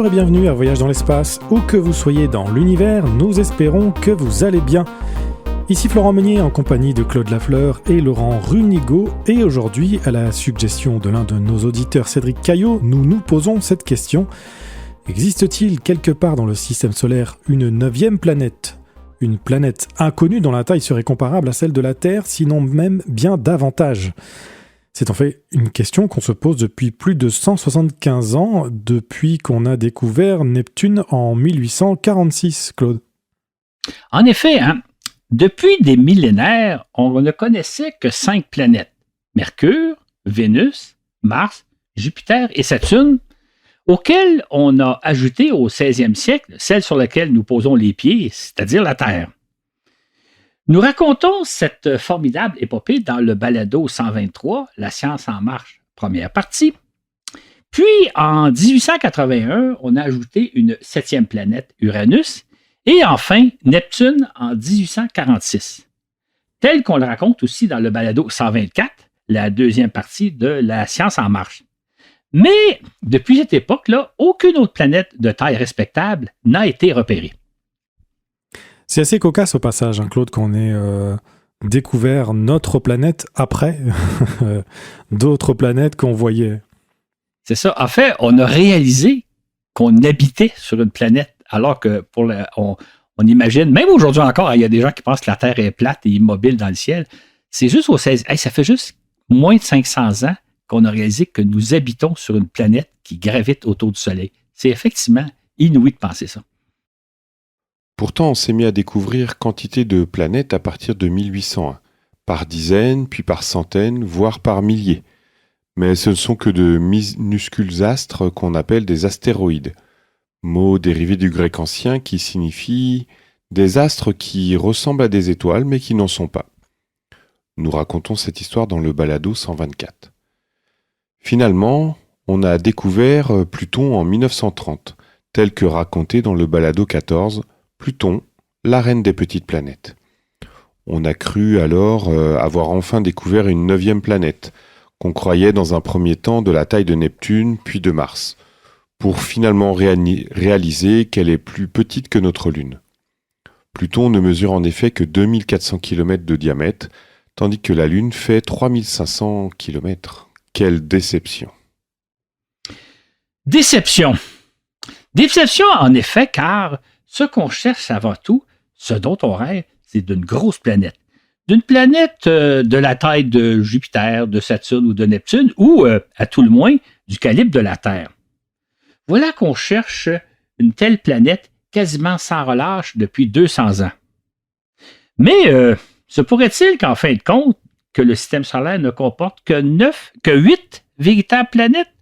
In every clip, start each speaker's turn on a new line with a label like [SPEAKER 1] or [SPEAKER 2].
[SPEAKER 1] Bonjour et bienvenue à Voyage dans l'espace. Où que vous soyez dans l'univers, nous espérons que vous allez bien. Ici Florent Meunier en compagnie de Claude Lafleur et Laurent Runigo. Et aujourd'hui, à la suggestion de l'un de nos auditeurs, Cédric Caillot, nous nous posons cette question. Existe-t-il quelque part dans le système solaire une 9e planète ? Une planète inconnue dont la taille serait comparable à celle de la Terre, sinon même bien davantage ? C'est en fait une question qu'on se pose depuis plus de 175 ans, depuis qu'on a découvert Neptune en 1846, Claude.
[SPEAKER 2] En effet, depuis des millénaires, on ne connaissait que 5 planètes. Mercure, Vénus, Mars, Jupiter et Saturne, auxquelles on a ajouté au 16e siècle celle sur laquelle nous posons les pieds, c'est-à-dire la Terre. Nous racontons cette formidable épopée dans le balado 123, La science en marche, première partie. Puis, en 1881, on a ajouté une 7e planète, Uranus, et enfin Neptune en 1846. Tel qu'on le raconte aussi dans le balado 124, la deuxième partie de La science en marche. Mais, depuis cette époque-là, aucune autre planète de taille respectable n'a été repérée.
[SPEAKER 1] C'est assez cocasse au passage, Claude, qu'on ait découvert notre planète après d'autres planètes qu'on voyait.
[SPEAKER 2] C'est ça. En fait, on a réalisé qu'on habitait sur une planète, alors que on imagine, même aujourd'hui encore, il y a des gens qui pensent que la Terre est plate et immobile dans le ciel. C'est juste au 16... ça fait juste moins de 500 ans qu'on a réalisé que nous habitons sur une planète qui gravite autour du Soleil. C'est effectivement inouï de penser ça.
[SPEAKER 3] Pourtant, on s'est mis à découvrir quantité de planètes à partir de 1801, par dizaines, puis par centaines, voire par milliers. Mais ce ne sont que de minuscules astres qu'on appelle des astéroïdes, mot dérivé du grec ancien qui signifie des astres qui ressemblent à des étoiles mais qui n'en sont pas. Nous racontons cette histoire dans le balado 124. Finalement, on a découvert Pluton en 1930, tel que raconté dans le balado 14, Pluton, la reine des petites planètes. On a cru alors avoir enfin découvert une 9e planète, qu'on croyait dans un premier temps de la taille de Neptune puis de Mars, pour finalement réaliser qu'elle est plus petite que notre Lune. Pluton ne mesure en effet que 2400 km de diamètre, tandis que la Lune fait 3500 km. Quelle déception!
[SPEAKER 2] Déception en effet, car ce qu'on cherche avant tout, ce dont on rêve, c'est d'une grosse planète. D'une planète de la taille de Jupiter, de Saturne ou de Neptune, ou, à tout le moins, du calibre de la Terre. Voilà qu'on cherche une telle planète quasiment sans relâche depuis 200 ans. Mais se pourrait-il qu'en fin de compte, que le système solaire ne comporte que 8 véritables planètes?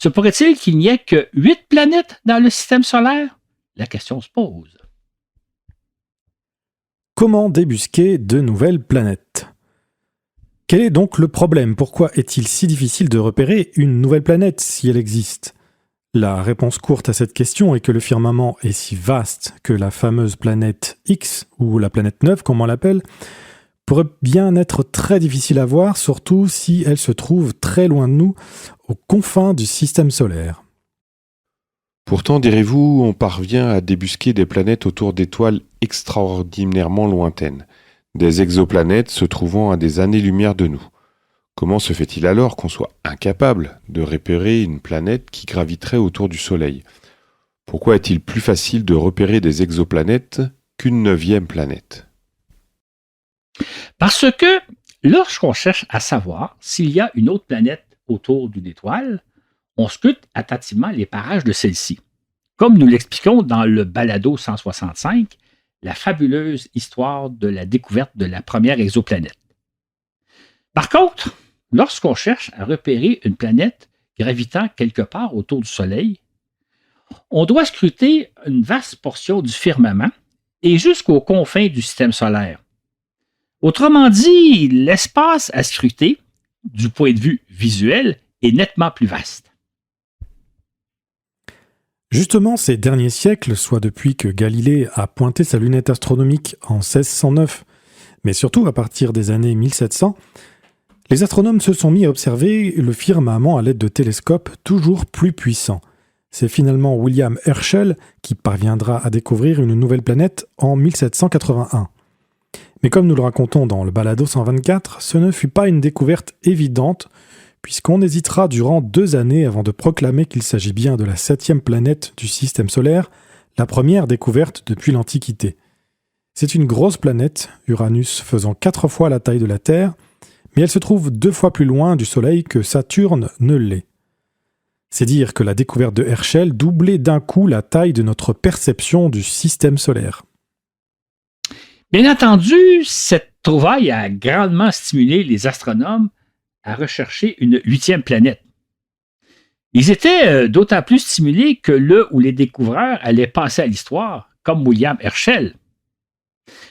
[SPEAKER 2] Se pourrait-il qu'il n'y ait que 8 planètes dans le système solaire? La question se pose.
[SPEAKER 1] Comment débusquer de nouvelles planètes ? Quel est donc le problème ? Pourquoi est-il si difficile de repérer une nouvelle planète si elle existe ? La réponse courte à cette question est que le firmament est si vaste que la fameuse planète X, ou la planète 9 comme on l'appelle, pourrait bien être très difficile à voir, surtout si elle se trouve très loin de nous, aux confins du système solaire.
[SPEAKER 3] Pourtant, direz-vous, on parvient à débusquer des planètes autour d'étoiles extraordinairement lointaines, des exoplanètes se trouvant à des années-lumière de nous. Comment se fait-il alors qu'on soit incapable de repérer une planète qui graviterait autour du Soleil ? Pourquoi est-il plus facile de repérer des exoplanètes qu'une 9e planète ?
[SPEAKER 2] Parce que lorsqu'on cherche à savoir s'il y a une autre planète autour d'une étoile, on scrute attentivement les parages de celle-ci. Comme nous l'expliquons dans le balado 165, la fabuleuse histoire de la découverte de la première exoplanète. Par contre, lorsqu'on cherche à repérer une planète gravitant quelque part autour du Soleil, on doit scruter une vaste portion du firmament et jusqu'aux confins du système solaire. Autrement dit, l'espace à scruter, du point de vue visuel, est nettement plus vaste.
[SPEAKER 1] Justement, ces derniers siècles, soit depuis que Galilée a pointé sa lunette astronomique en 1609, mais surtout à partir des années 1700, les astronomes se sont mis à observer le firmament à l'aide de télescopes toujours plus puissants. C'est finalement William Herschel qui parviendra à découvrir une nouvelle planète en 1781. Mais comme nous le racontons dans le Balado 124, ce ne fut pas une découverte évidente, puisqu'on hésitera durant 2 années avant de proclamer qu'il s'agit bien de la 7e planète du système solaire, la première découverte depuis l'Antiquité. C'est une grosse planète, Uranus faisant 4 fois la taille de la Terre, mais elle se trouve 2 fois plus loin du Soleil que Saturne ne l'est. C'est dire que la découverte de Herschel doublait d'un coup la taille de notre perception du système solaire.
[SPEAKER 2] Bien entendu, cette trouvaille a grandement stimulé les astronomes à rechercher une 8e planète. Ils étaient d'autant plus stimulés que le ou les découvreurs allaient passer à l'histoire, comme William Herschel.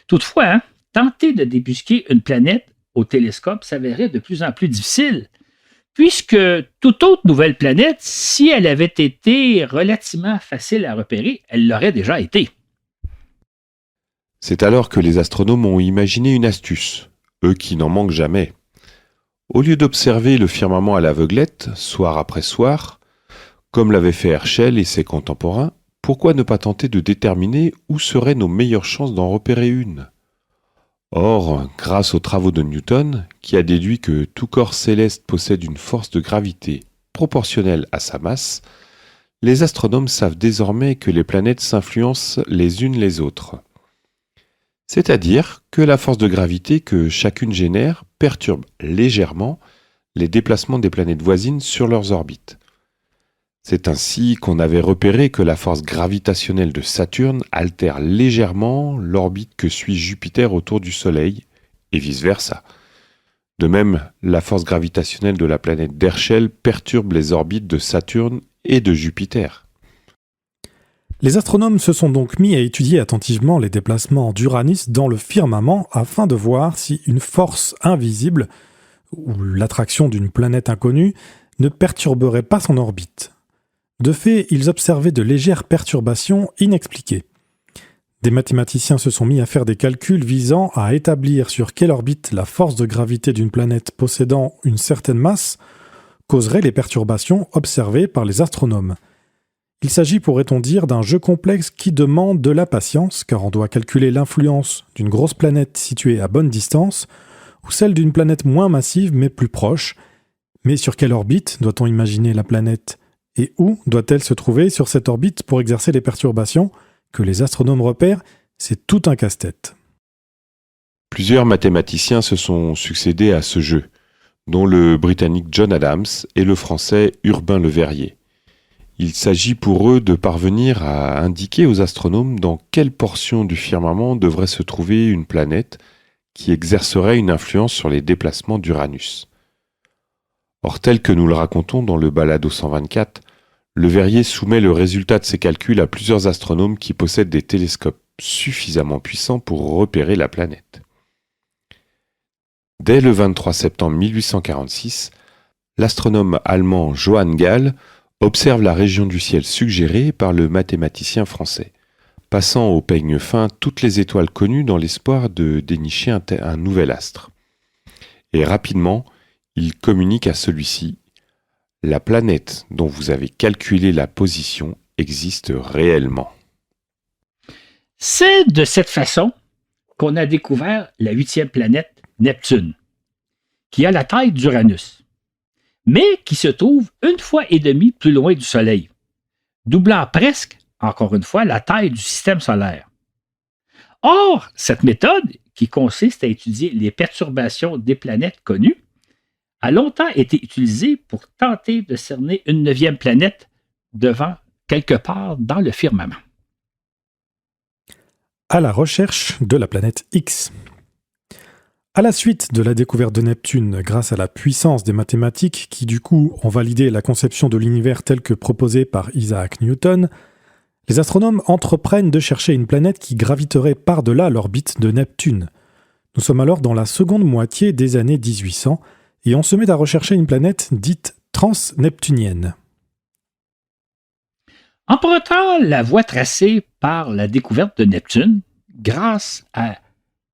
[SPEAKER 2] Toutefois, tenter de débusquer une planète au télescope s'avérait de plus en plus difficile, puisque toute autre nouvelle planète, si elle avait été relativement facile à repérer, elle l'aurait déjà été.
[SPEAKER 3] C'est alors que les astronomes ont imaginé une astuce, eux qui n'en manquent jamais. Au lieu d'observer le firmament à l'aveuglette, soir après soir, comme l'avaient fait Herschel et ses contemporains, pourquoi ne pas tenter de déterminer où seraient nos meilleures chances d'en repérer une ? Or, grâce aux travaux de Newton, qui a déduit que tout corps céleste possède une force de gravité proportionnelle à sa masse, les astronomes savent désormais que les planètes s'influencent les unes les autres. C'est-à-dire que la force de gravité que chacune génère perturbe légèrement les déplacements des planètes voisines sur leurs orbites. C'est ainsi qu'on avait repéré que la force gravitationnelle de Saturne altère légèrement l'orbite que suit Jupiter autour du Soleil, et vice-versa. De même, la force gravitationnelle de la planète d'Herschel perturbe les orbites de Saturne et de Jupiter.
[SPEAKER 1] Les astronomes se sont donc mis à étudier attentivement les déplacements d'Uranus dans le firmament afin de voir si une force invisible, ou l'attraction d'une planète inconnue, ne perturberait pas son orbite. De fait, ils observaient de légères perturbations inexpliquées. Des mathématiciens se sont mis à faire des calculs visant à établir sur quelle orbite la force de gravité d'une planète possédant une certaine masse causerait les perturbations observées par les astronomes. Il s'agit, pourrait-on dire, d'un jeu complexe qui demande de la patience, car on doit calculer l'influence d'une grosse planète située à bonne distance, ou celle d'une planète moins massive mais plus proche. Mais sur quelle orbite doit-on imaginer la planète ? Et où doit-elle se trouver sur cette orbite pour exercer les perturbations que les astronomes repèrent ? C'est tout un casse-tête.
[SPEAKER 3] Plusieurs mathématiciens se sont succédés à ce jeu, dont le Britannique John Adams et le Français Urbain Le Verrier. Il s'agit pour eux de parvenir à indiquer aux astronomes dans quelle portion du firmament devrait se trouver une planète qui exercerait une influence sur les déplacements d'Uranus. Or, tel que nous le racontons dans le Balado 124, Le Verrier soumet le résultat de ses calculs à plusieurs astronomes qui possèdent des télescopes suffisamment puissants pour repérer la planète. Dès le 23 septembre 1846, l'astronome allemand Johann Galle observe la région du ciel suggérée par le mathématicien français, passant au peigne fin toutes les étoiles connues dans l'espoir de dénicher un nouvel astre. Et rapidement, il communique à celui-ci: la planète dont vous avez calculé la position existe réellement.
[SPEAKER 2] C'est de cette façon qu'on a découvert la 8e planète, Neptune, qui a la taille d'Uranus, mais qui se trouve 1,5 fois plus loin du Soleil, doublant presque, encore une fois, la taille du système solaire. Or, cette méthode, qui consiste à étudier les perturbations des planètes connues, a longtemps été utilisée pour tenter de cerner une 9e planète devant quelque part dans le firmament.
[SPEAKER 1] À la recherche de la planète X. À la suite de la découverte de Neptune grâce à la puissance des mathématiques qui du coup ont validé la conception de l'univers tel que proposé par Isaac Newton, les astronomes entreprennent de chercher une planète qui graviterait par-delà l'orbite de Neptune. Nous sommes alors dans la seconde moitié des années 1800 et on se met à rechercher une planète dite transneptunienne.
[SPEAKER 2] Empruntant la voie tracée par la découverte de Neptune, grâce à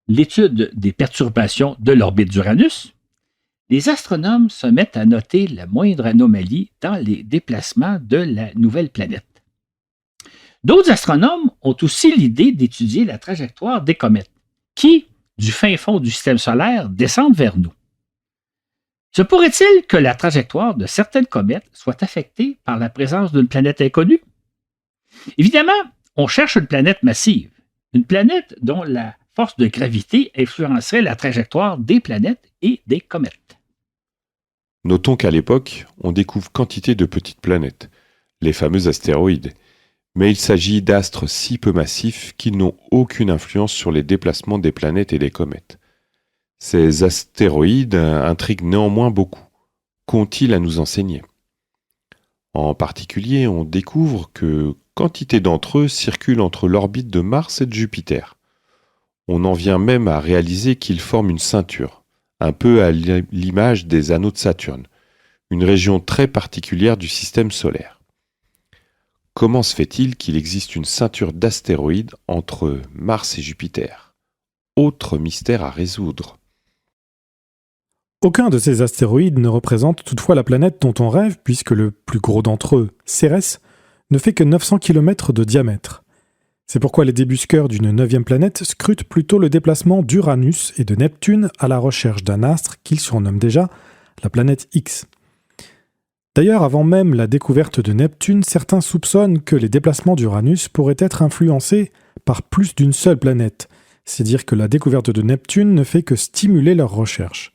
[SPEAKER 2] l'étude des perturbations de l'orbite d'Uranus, les astronomes se mettent à noter la moindre anomalie dans les déplacements de la nouvelle planète. D'autres astronomes ont aussi l'idée d'étudier la trajectoire des comètes, qui, du fin fond du système solaire, descendent vers nous. Se pourrait-il que la trajectoire de certaines comètes soit affectée par la présence d'une planète inconnue? Évidemment, on cherche une planète massive, une planète dont la force de gravité influencerait la trajectoire des planètes et des comètes.
[SPEAKER 3] Notons qu'à l'époque, on découvre quantité de petites planètes, les fameux astéroïdes, mais il s'agit d'astres si peu massifs qu'ils n'ont aucune influence sur les déplacements des planètes et des comètes. Ces astéroïdes intriguent néanmoins beaucoup. Qu'ont-ils à nous enseigner? En particulier, on découvre que quantité d'entre eux circulent entre l'orbite de Mars et de Jupiter. On en vient même à réaliser qu'ils forment une ceinture, un peu à l'image des anneaux de Saturne, une région très particulière du système solaire. Comment se fait-il qu'il existe une ceinture d'astéroïdes entre Mars et Jupiter? Autre mystère à résoudre.
[SPEAKER 1] Aucun de ces astéroïdes ne représente toutefois la planète dont on rêve, puisque le plus gros d'entre eux, Cérès, ne fait que 900 km de diamètre. C'est pourquoi les débusqueurs d'une 9e planète scrutent plutôt le déplacement d'Uranus et de Neptune à la recherche d'un astre qu'ils surnomment déjà la planète X. D'ailleurs, avant même la découverte de Neptune, certains soupçonnent que les déplacements d'Uranus pourraient être influencés par plus d'une seule planète, c'est-à-dire que la découverte de Neptune ne fait que stimuler leurs recherches.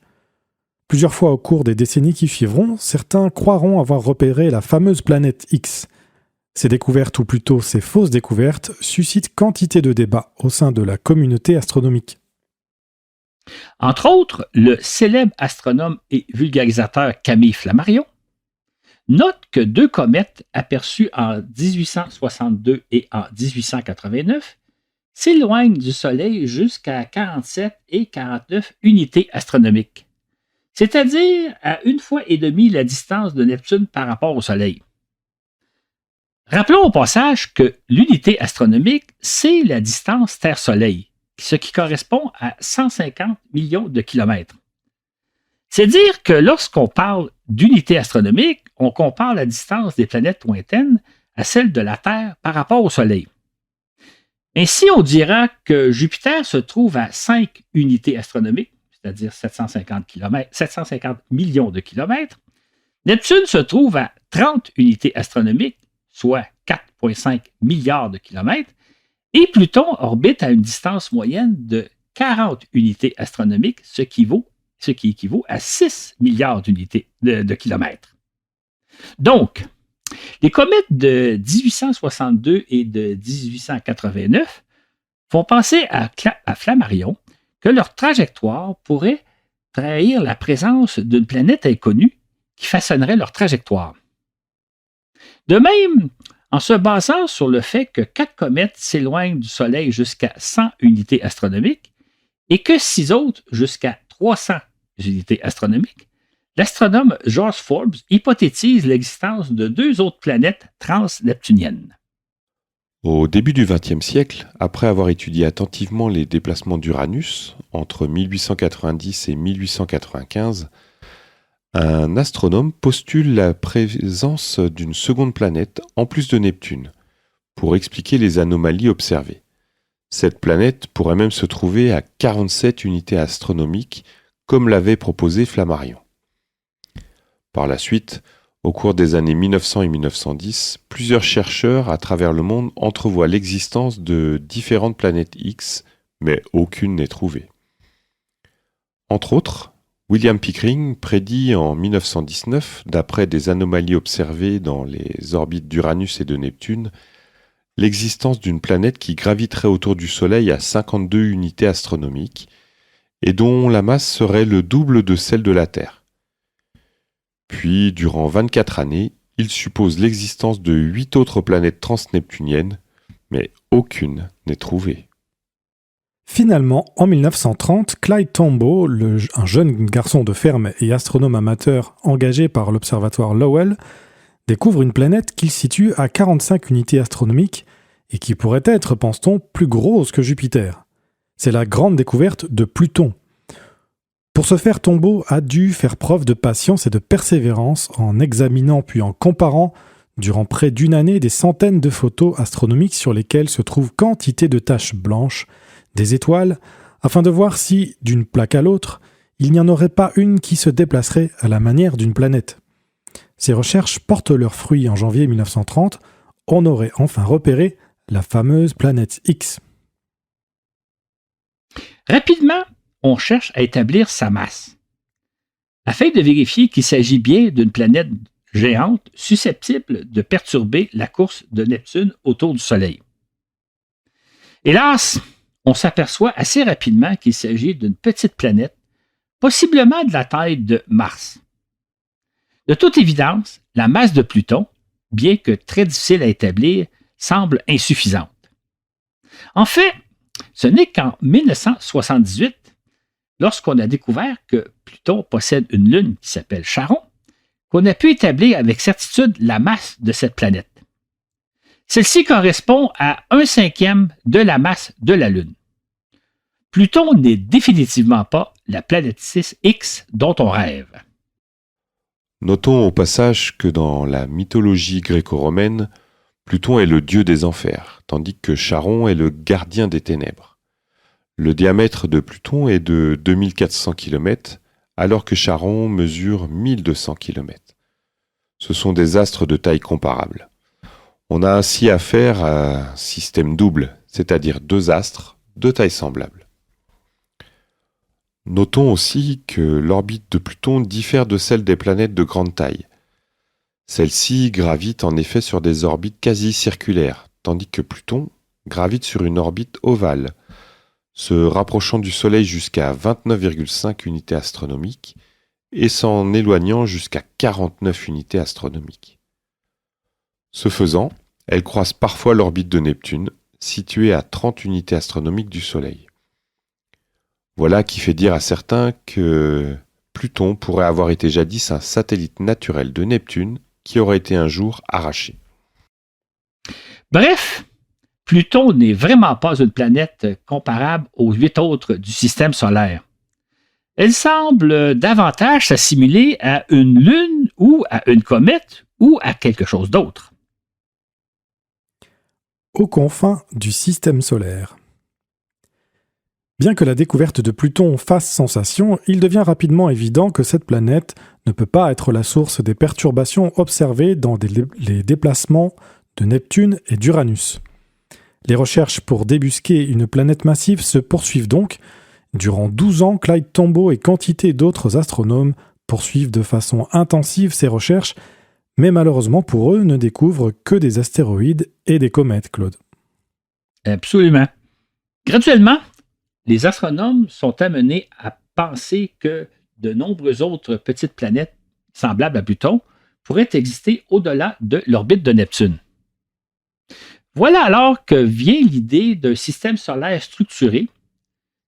[SPEAKER 1] Plusieurs fois au cours des décennies qui suivront, certains croiront avoir repéré la fameuse planète X. Ces découvertes, ou plutôt ces fausses découvertes, suscitent quantité de débats au sein de la communauté astronomique.
[SPEAKER 2] Entre autres, le célèbre astronome et vulgarisateur Camille Flammarion note que 2 comètes aperçues en 1862 et en 1889 s'éloignent du Soleil jusqu'à 47 et 49 unités astronomiques, c'est-à-dire à 1,5 fois la distance de Neptune par rapport au Soleil. Rappelons au passage que l'unité astronomique, c'est la distance Terre-Soleil, ce qui correspond à 150 millions de kilomètres. C'est dire que lorsqu'on parle d'unité astronomique, on compare la distance des planètes lointaines à celle de la Terre par rapport au Soleil. Ainsi, on dira que Jupiter se trouve à 5 unités astronomiques, c'est-à-dire 750 millions de kilomètres. Neptune se trouve à 30 unités astronomiques, soit 4,5 milliards de kilomètres, et Pluton orbite à une distance moyenne de 40 unités astronomiques, ce qui équivaut à 6 milliards d'unités de kilomètres. Donc, les comètes de 1862 et de 1889 font penser à Flammarion que leur trajectoire pourrait trahir la présence d'une planète inconnue qui façonnerait leur trajectoire. De même, en se basant sur le fait que 4 comètes s'éloignent du Soleil jusqu'à 100 unités astronomiques et que 6 autres jusqu'à 300 unités astronomiques, l'astronome George Forbes hypothétise l'existence de 2 autres planètes transneptuniennes.
[SPEAKER 3] Au début du XXe siècle, après avoir étudié attentivement les déplacements d'Uranus entre 1890 et 1895, un astronome postule la présence d'une seconde planète en plus de Neptune pour expliquer les anomalies observées. Cette planète pourrait même se trouver à 47 unités astronomiques comme l'avait proposé Flammarion. Par la suite, au cours des années 1900 et 1910, plusieurs chercheurs à travers le monde entrevoient l'existence de différentes planètes X, mais aucune n'est trouvée. Entre autres, William Pickering prédit en 1919, d'après des anomalies observées dans les orbites d'Uranus et de Neptune, l'existence d'une planète qui graviterait autour du Soleil à 52 unités astronomiques et dont la masse serait le double de celle de la Terre. Puis, durant 24 années, il suppose l'existence de 8 autres planètes transneptuniennes, mais aucune n'est trouvée.
[SPEAKER 1] Finalement, en 1930, Clyde Tombaugh, un jeune garçon de ferme et astronome amateur engagé par l'observatoire Lowell, découvre une planète qu'il situe à 45 unités astronomiques et qui pourrait être, pense-t-on, plus grosse que Jupiter. C'est la grande découverte de Pluton. Pour ce faire, Tombaugh a dû faire preuve de patience et de persévérance en examinant puis en comparant durant près d'une année des centaines de photos astronomiques sur lesquelles se trouvent quantité de taches blanches, des étoiles, afin de voir si, d'une plaque à l'autre, il n'y en aurait pas une qui se déplacerait à la manière d'une planète. Ces recherches portent leurs fruits en janvier 1930. On aurait enfin repéré la fameuse planète X.
[SPEAKER 2] Rapidement, on cherche à établir sa masse, afin de vérifier qu'il s'agit bien d'une planète géante susceptible de perturber la course de Neptune autour du Soleil. Hélas, on s'aperçoit assez rapidement qu'il s'agit d'une petite planète, possiblement de la taille de Mars. De toute évidence, la masse de Pluton, bien que très difficile à établir, semble insuffisante. En fait, ce n'est qu'en 1978, lorsqu'on a découvert que Pluton possède une lune qui s'appelle Charon, qu'on a pu établir avec certitude la masse de cette planète. Celle-ci correspond à 1/5 de la masse de la Lune. Pluton n'est définitivement pas la planète 6X dont on rêve.
[SPEAKER 3] Notons au passage que dans la mythologie gréco-romaine, Pluton est le dieu des enfers, tandis que Charon est le gardien des ténèbres. Le diamètre de Pluton est de 2400 km, alors que Charon mesure 1200 km. Ce sont des astres de taille comparable. On a ainsi affaire à un système double, c'est-à-dire deux astres de taille semblable. Notons aussi que l'orbite de Pluton diffère de celle des planètes de grande taille. Celle-ci gravite en effet sur des orbites quasi circulaires, tandis que Pluton gravite sur une orbite ovale, se rapprochant du Soleil jusqu'à 29,5 unités astronomiques et s'en éloignant jusqu'à 49 unités astronomiques. Ce faisant, elle croise parfois l'orbite de Neptune, située à 30 unités astronomiques du Soleil. Voilà qui fait dire à certains que Pluton pourrait avoir été jadis un satellite naturel de Neptune qui aurait été un jour arraché.
[SPEAKER 2] Bref, Pluton n'est vraiment pas une planète comparable aux 8 autres du système solaire. Elle semble davantage s'assimiler à une lune ou à une comète ou à quelque chose d'autre.
[SPEAKER 1] Aux confins du système solaire. Bien que la découverte de Pluton fasse sensation, il devient rapidement évident que cette planète ne peut pas être la source des perturbations observées dans les déplacements de Neptune et d'Uranus. Les recherches pour débusquer une planète massive se poursuivent donc. Durant 12 ans, Clyde Tombaugh et quantité d'autres astronomes poursuivent de façon intensive ces recherches, mais malheureusement pour eux ne découvrent que des astéroïdes et des comètes, Claude.
[SPEAKER 2] Absolument. Graduellement, les astronomes sont amenés à penser que de nombreuses autres petites planètes semblables à Pluton pourraient exister au-delà de l'orbite de Neptune. Voilà alors que vient l'idée d'un système solaire structuré,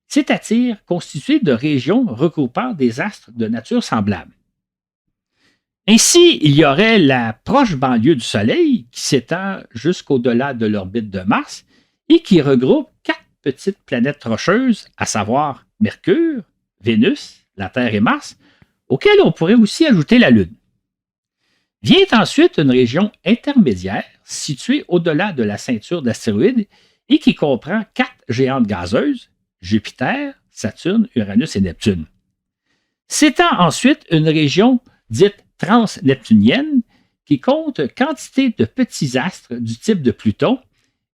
[SPEAKER 2] c'est-à-dire constitué de régions regroupant des astres de nature semblable. Ainsi, il y aurait la proche banlieue du Soleil qui s'étend jusqu'au-delà de l'orbite de Mars et qui regroupe 4 petites planètes rocheuses, à savoir Mercure, Vénus, la Terre et Mars, auxquelles on pourrait aussi ajouter la Lune. Vient ensuite une région intermédiaire située au-delà de la ceinture d'astéroïdes et qui comprend 4 géantes gazeuses, Jupiter, Saturne, Uranus et Neptune. S'étend ensuite une région dite transneptunienne qui compte quantité de petits astres du type de Pluton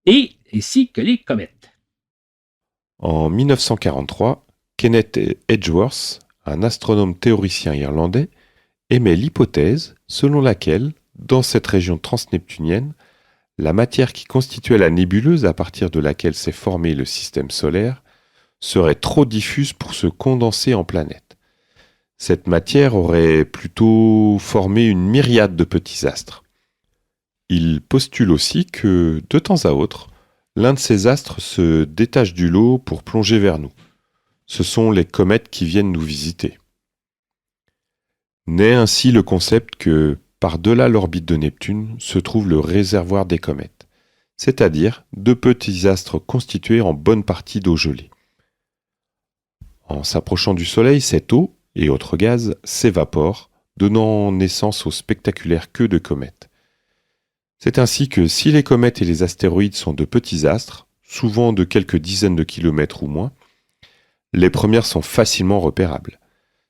[SPEAKER 2] et ainsi que les comètes.
[SPEAKER 3] En 1943, Kenneth Edgeworth, un astronome théoricien irlandais, émet l'hypothèse selon laquelle, dans cette région transneptunienne, la matière qui constituait la nébuleuse à partir de laquelle s'est formé le système solaire serait trop diffuse pour se condenser en planètes. Cette matière aurait plutôt formé une myriade de petits astres. Il postule aussi que, de temps à autre, l'un de ces astres se détache du lot pour plonger vers nous. Ce sont les comètes qui viennent nous visiter. Naît ainsi le concept que, par-delà l'orbite de Neptune, se trouve le réservoir des comètes, c'est-à-dire de petits astres constitués en bonne partie d'eau gelée. En En s'approchant du Soleil, cette eau et autres gaz s'évaporent, donnant naissance aux spectaculaires queues de comètes. C'est ainsi que si les comètes et les astéroïdes sont de petits astres, souvent de quelques dizaines de kilomètres ou moins, les premières sont facilement repérables.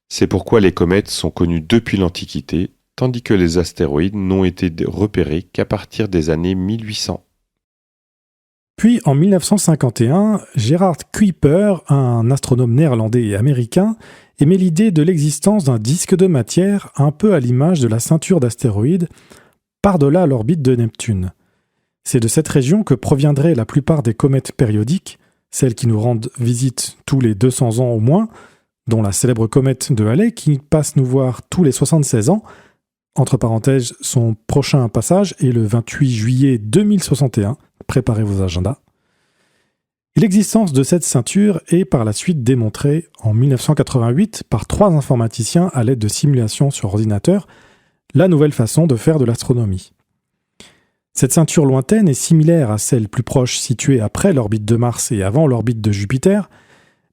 [SPEAKER 3] C'est pourquoi les comètes sont connues depuis l'Antiquité, tandis que les astéroïdes n'ont été repérés qu'à partir des années 1800.
[SPEAKER 1] Puis en 1951, Gerard Kuiper, un astronome néerlandais et américain, émet l'idée de l'existence d'un disque de matière un peu à l'image de la ceinture d'astéroïdes, par-delà l'orbite de Neptune. C'est de cette région que proviendraient la plupart des comètes périodiques, celles qui nous rendent visite tous les 200 ans au moins, dont la célèbre comète de Halley qui passe nous voir tous les 76 ans. Entre parenthèses, son prochain passage est le 28 juillet 2061. Préparez vos agendas. Et l'existence de cette ceinture est par la suite démontrée en 1988 par 3 informaticiens à l'aide de simulations sur ordinateur, la nouvelle façon de faire de l'astronomie. Cette ceinture lointaine est similaire à celle plus proche située après l'orbite de Mars et avant l'orbite de Jupiter,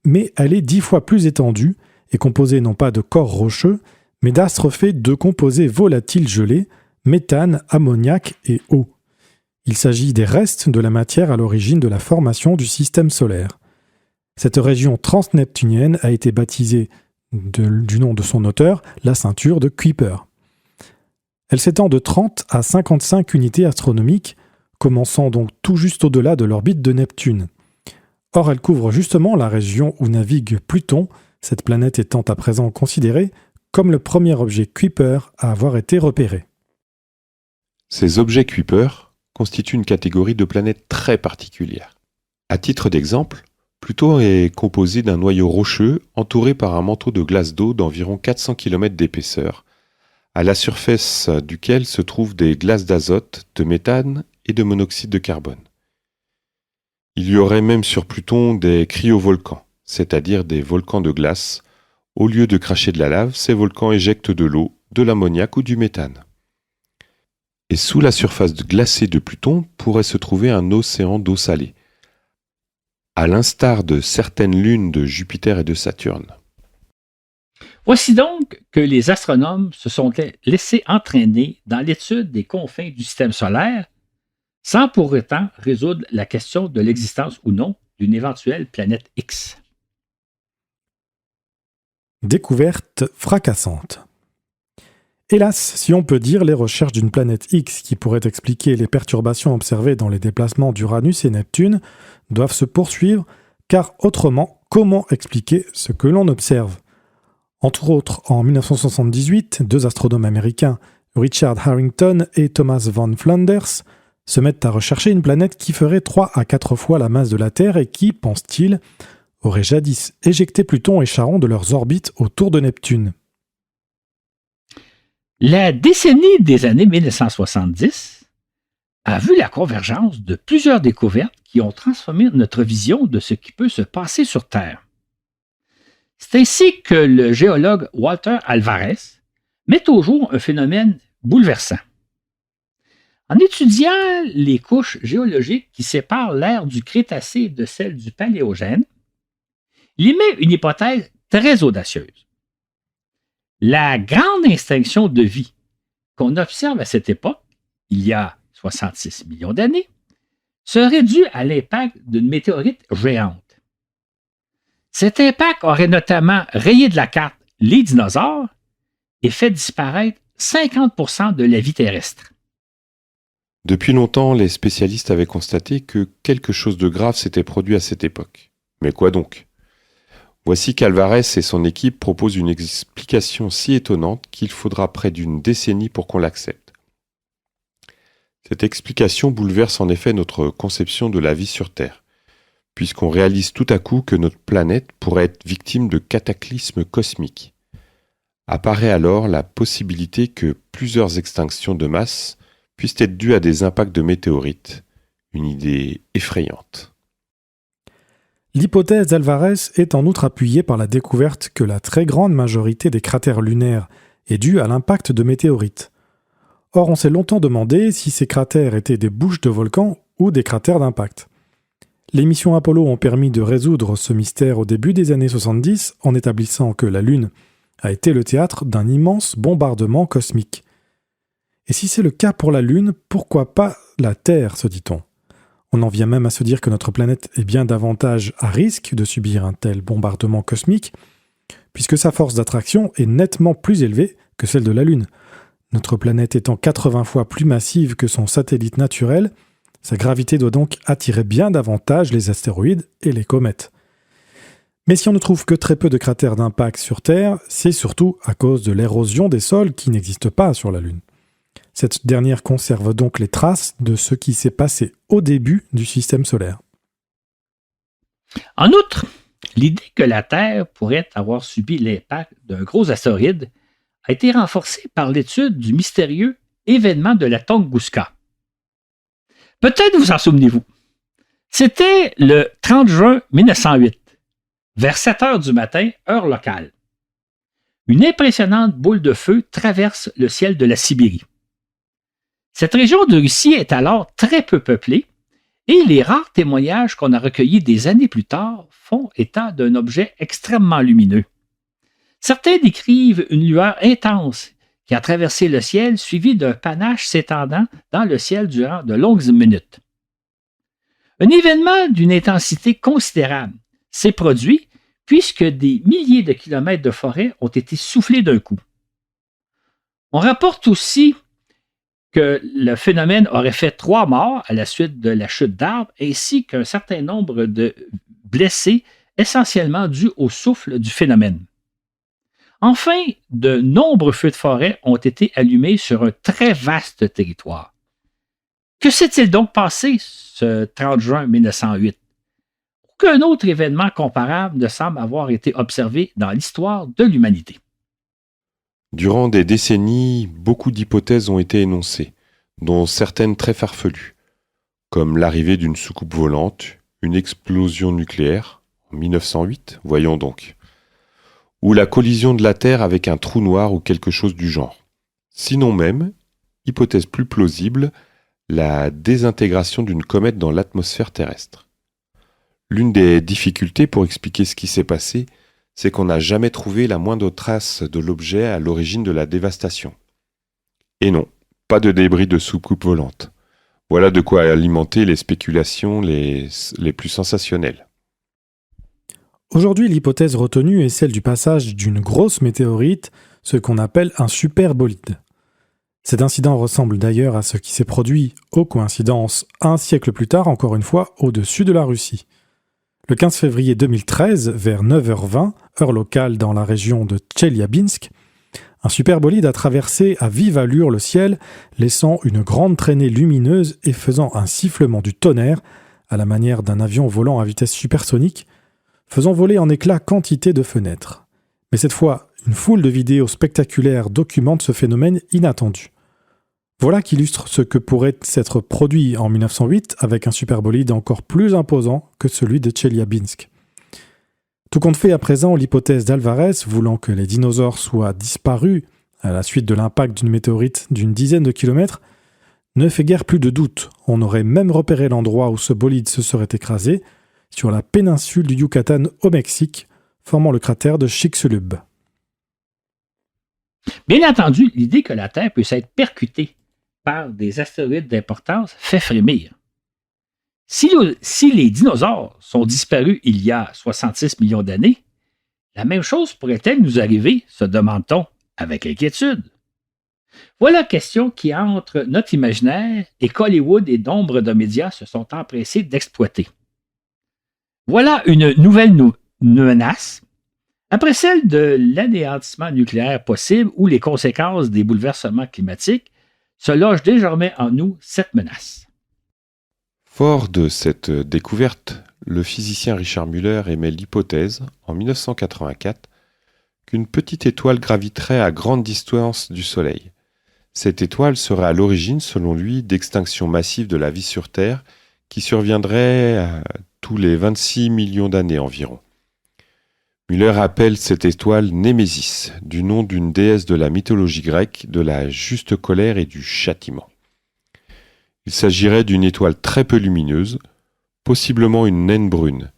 [SPEAKER 1] mais elle est 10 fois plus étendue et composée non pas de corps rocheux, mais d'astres faits de composés volatiles gelés, méthane, ammoniac et eau. Il s'agit des restes de la matière à l'origine de la formation du système solaire. Cette région transneptunienne a été baptisée du nom de son auteur, la ceinture de Kuiper. Elle s'étend de 30 à 55 unités astronomiques, commençant donc tout juste au-delà de l'orbite de Neptune. Or, elle couvre justement la région où navigue Pluton, cette planète étant à présent considérée comme le premier objet Kuiper à avoir été repéré.
[SPEAKER 3] Ces objets Kuiper constituent une catégorie de planètes très particulière. À titre d'exemple, Pluton est composé d'un noyau rocheux entouré par un manteau de glace d'eau d'environ 400 km d'épaisseur, à la surface duquel se trouvent des glaces d'azote, de méthane et de monoxyde de carbone. Il y aurait même sur Pluton des cryovolcans, c'est-à-dire des volcans de glace. Au lieu de cracher de la lave, ces volcans éjectent de l'eau, de l'ammoniac ou du méthane. Et sous la surface glacée de Pluton pourrait se trouver un océan d'eau salée, à l'instar de certaines lunes de Jupiter et de Saturne.
[SPEAKER 2] Voici donc que les astronomes se sont laissés entraîner dans l'étude des confins du système solaire, sans pour autant résoudre la question de l'existence ou non d'une éventuelle planète X.
[SPEAKER 1] Découverte fracassante. Hélas, si on peut dire, les recherches d'une planète X qui pourrait expliquer les perturbations observées dans les déplacements d'Uranus et Neptune doivent se poursuivre, car autrement, comment expliquer ce que l'on observe ? Entre autres, en 1978, 2 astronomes américains, Richard Harrington et Thomas Van Flanders, se mettent à rechercher une planète qui ferait 3 à 4 fois la masse de la Terre et qui, pense-t-il, aurait jadis éjecté Pluton et Charon de leurs orbites autour de Neptune.
[SPEAKER 2] La décennie des années 1970 a vu la convergence de plusieurs découvertes qui ont transformé notre vision de ce qui peut se passer sur Terre. C'est ainsi que le géologue Walter Alvarez met au jour un phénomène bouleversant. En étudiant les couches géologiques qui séparent l'ère du Crétacé de celle du Paléogène, il émet une hypothèse très audacieuse. La grande extinction de vie qu'on observe à cette époque, il y a 66 millions d'années, serait due à l'impact d'une météorite géante. Cet impact aurait notamment rayé de la carte les dinosaures et fait disparaître 50% de la vie terrestre.
[SPEAKER 3] Depuis longtemps, les spécialistes avaient constaté que quelque chose de grave s'était produit à cette époque. Mais quoi donc ? Voici qu'Alvarez et son équipe proposent une explication si étonnante qu'il faudra près d'une décennie pour qu'on l'accepte. Cette explication bouleverse en effet notre conception de la vie sur Terre, puisqu'on réalise tout à coup que notre planète pourrait être victime de cataclysmes cosmiques. Apparaît alors la possibilité que plusieurs extinctions de masse puissent être dues à des impacts de météorites, une idée effrayante.
[SPEAKER 1] L'hypothèse d'Alvarez est en outre appuyée par la découverte que la très grande majorité des cratères lunaires est due à l'impact de météorites. Or, on s'est longtemps demandé si ces cratères étaient des bouches de volcans ou des cratères d'impact. Les missions Apollo ont permis de résoudre ce mystère au début des années 70 en établissant que la Lune a été le théâtre d'un immense bombardement cosmique. Et si c'est le cas pour la Lune, pourquoi pas la Terre, se dit-on ? On en vient même à se dire que notre planète est bien davantage à risque de subir un tel bombardement cosmique, puisque sa force d'attraction est nettement plus élevée que celle de la Lune. Notre planète étant 80 fois plus massive que son satellite naturel, sa gravité doit donc attirer bien davantage les astéroïdes et les comètes. Mais si on ne trouve que très peu de cratères d'impact sur Terre, c'est surtout à cause de l'érosion des sols qui n'existe pas sur la Lune. Cette dernière conserve donc les traces de ce qui s'est passé au début du système solaire.
[SPEAKER 2] En outre, l'idée que la Terre pourrait avoir subi l'impact d'un gros astéroïde a été renforcée par l'étude du mystérieux événement de la Tunguska. Peut-être vous en souvenez-vous. C'était le 30 juin 1908, vers 7 heures du matin, heure locale. Une impressionnante boule de feu traverse le ciel de la Sibérie. Cette région de Russie est alors très peu peuplée et les rares témoignages qu'on a recueillis des années plus tard font état d'un objet extrêmement lumineux. Certains décrivent une lueur intense qui a traversé le ciel suivie d'un panache s'étendant dans le ciel durant de longues minutes. Un événement d'une intensité considérable s'est produit puisque des milliers de kilomètres de forêt ont été soufflés d'un coup. On rapporte aussi que le phénomène aurait fait 3 morts à la suite de la chute d'arbres ainsi qu'un certain nombre de blessés essentiellement dus au souffle du phénomène. Enfin, de nombreux feux de forêt ont été allumés sur un très vaste territoire. Que s'est-il donc passé ce 30 juin 1908? Aucun autre événement comparable ne semble avoir été observé dans l'histoire de l'humanité.
[SPEAKER 3] Durant des décennies, beaucoup d'hypothèses ont été énoncées, dont certaines très farfelues, comme l'arrivée d'une soucoupe volante, une explosion nucléaire, en 1908, voyons donc, ou la collision de la Terre avec un trou noir ou quelque chose du genre. Sinon même, hypothèse plus plausible, la désintégration d'une comète dans l'atmosphère terrestre. L'une des difficultés pour expliquer ce qui s'est passé, c'est qu'on n'a jamais trouvé la moindre trace de l'objet à l'origine de la dévastation. Et non, pas de débris de soucoupe volante. Voilà de quoi alimenter les spéculations les plus sensationnelles.
[SPEAKER 1] Aujourd'hui, l'hypothèse retenue est celle du passage d'une grosse météorite, ce qu'on appelle un superbolide. Cet incident ressemble d'ailleurs à ce qui s'est produit, aux coïncidences, un siècle plus tard, encore une fois, au-dessus de la Russie. Le 15 février 2013, vers 9h20, heure locale dans la région de Tcheliabinsk, un superbolide a traversé à vive allure le ciel, laissant une grande traînée lumineuse et faisant un sifflement du tonnerre, à la manière d'un avion volant à vitesse supersonique, faisant voler en éclats quantité de fenêtres. Mais cette fois, une foule de vidéos spectaculaires documente ce phénomène inattendu. Voilà qui illustre ce que pourrait s'être produit en 1908 avec un superbolide encore plus imposant que celui de Tcheliabinsk. Tout compte fait à présent, l'hypothèse d'Alvarez, voulant que les dinosaures soient disparus à la suite de l'impact d'une météorite d'une dizaine de kilomètres, ne fait guère plus de doute. On aurait même repéré l'endroit où ce bolide se serait écrasé, sur la péninsule du Yucatan au Mexique, formant le cratère de Chicxulub.
[SPEAKER 2] Bien entendu, l'idée que la Terre puisse être percutée par des astéroïdes d'importance fait frémir. Si les dinosaures sont disparus il y a 66 millions d'années, la même chose pourrait-elle nous arriver, se demande-t-on, avec inquiétude. Voilà la question qui entre notre imaginaire et qu'Hollywood et nombre de médias se sont empressés d'exploiter. Voilà une nouvelle menace, après celle de l'anéantissement nucléaire possible ou les conséquences des bouleversements climatiques, se loge désormais en nous cette menace.
[SPEAKER 3] Fort de cette découverte, le physicien Richard Müller émet l'hypothèse, en 1984, qu'une petite étoile graviterait à grande distance du Soleil. Cette étoile serait à l'origine, selon lui, d'extinction massive de la vie sur Terre qui surviendrait tous les 26 millions d'années environ. Müller appelle cette étoile Némésis, du nom d'une déesse de la mythologie grecque, de la juste colère et du châtiment. Il s'agirait d'une étoile très peu lumineuse, possiblement une naine brune,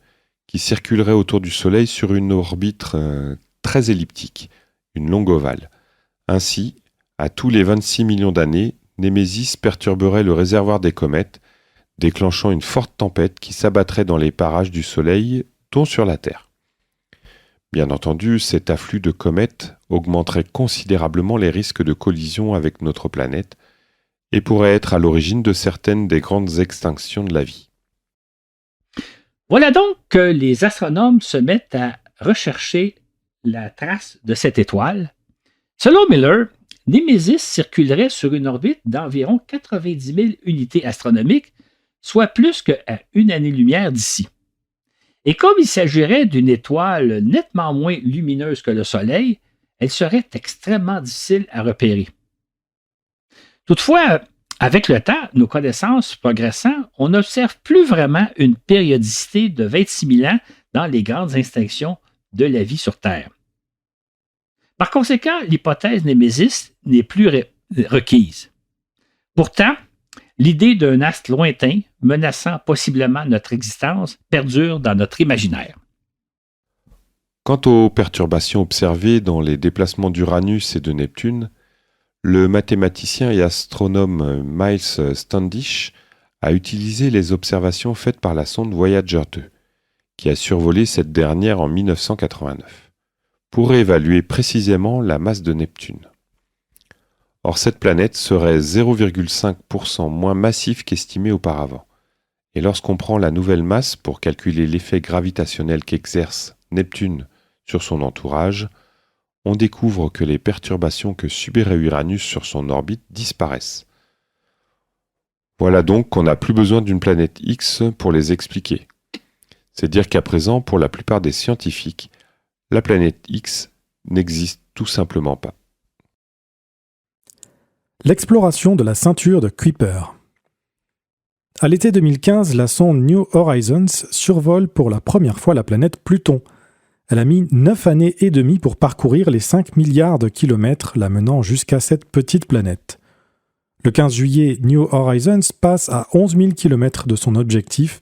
[SPEAKER 3] qui circulerait autour du Soleil sur une orbite très elliptique, une longue ovale. Ainsi, à tous les 26 millions d'années, Némésis perturberait le réservoir des comètes, déclenchant une forte tempête qui s'abattrait dans les parages du Soleil, dont sur la Terre. Bien entendu, cet afflux de comètes augmenterait considérablement les risques de collision avec notre planète et pourrait être à l'origine de certaines des grandes extinctions de la vie.
[SPEAKER 2] Voilà donc que les astronomes se mettent à rechercher la trace de cette étoile. Selon Miller, Némésis circulerait sur une orbite d'environ 90 000 unités astronomiques, soit plus qu'à une année-lumière d'ici. Et comme il s'agirait d'une étoile nettement moins lumineuse que le Soleil, elle serait extrêmement difficile à repérer. Toutefois, avec le temps, nos connaissances progressant, on n'observe plus vraiment une périodicité de 26 000 ans dans les grandes extinctions de la vie sur Terre. Par conséquent, l'hypothèse Némésis n'est plus requise. Pourtant, l'idée d'un astre lointain, menaçant possiblement notre existence, perdure dans notre imaginaire.
[SPEAKER 3] Quant aux perturbations observées dans les déplacements d'Uranus et de Neptune, le mathématicien et astronome Miles Standish a utilisé les observations faites par la sonde Voyager 2, qui a survolé cette dernière en 1989, pour évaluer précisément la masse de Neptune. Or, cette planète serait 0,5% moins massive qu'estimé auparavant. Et lorsqu'on prend la nouvelle masse pour calculer l'effet gravitationnel qu'exerce Neptune sur son entourage, on découvre que les perturbations que subirait Uranus sur son orbite disparaissent. Voilà donc qu'on n'a plus besoin d'une planète X pour les expliquer. C'est dire qu'à présent, pour la plupart des scientifiques, la planète X n'existe tout simplement pas.
[SPEAKER 1] L'exploration de la ceinture de Kuiper. À l'été 2015, la sonde New Horizons survole pour la première fois la planète Pluton. Elle a mis 9 années et demie pour parcourir les 5 milliards de kilomètres la menant jusqu'à cette petite planète. Le 15 juillet, New Horizons passe à 11 000 km de son objectif,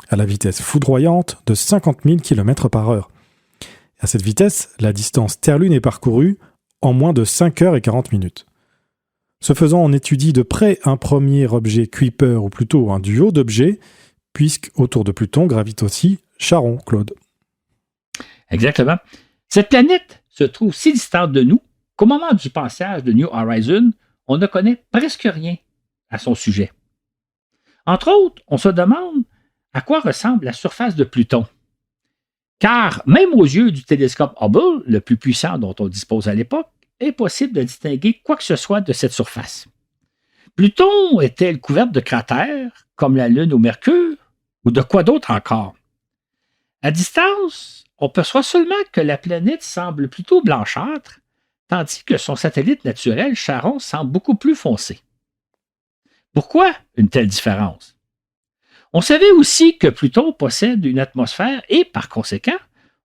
[SPEAKER 1] à la vitesse foudroyante de 50 000 km par heure. À cette vitesse, la distance Terre-Lune est parcourue en moins de 5 heures et 40 minutes. Ce faisant, on étudie de près un premier objet Kuiper, ou plutôt un duo d'objets, puisque autour de Pluton gravite aussi Charon, Claude.
[SPEAKER 2] Exactement. Cette planète se trouve si distante de nous qu'au moment du passage de New Horizons, on ne connaît presque rien à son sujet. Entre autres, on se demande à quoi ressemble la surface de Pluton. Car même aux yeux du télescope Hubble, le plus puissant dont on dispose à l'époque, impossible de distinguer quoi que ce soit de cette surface. Pluton est-elle couverte de cratères, comme la Lune ou Mercure, ou de quoi d'autre encore? À distance, on perçoit seulement que la planète semble plutôt blanchâtre, tandis que son satellite naturel, Charon, semble beaucoup plus foncé. Pourquoi une telle différence? On savait aussi que Pluton possède une atmosphère et, par conséquent,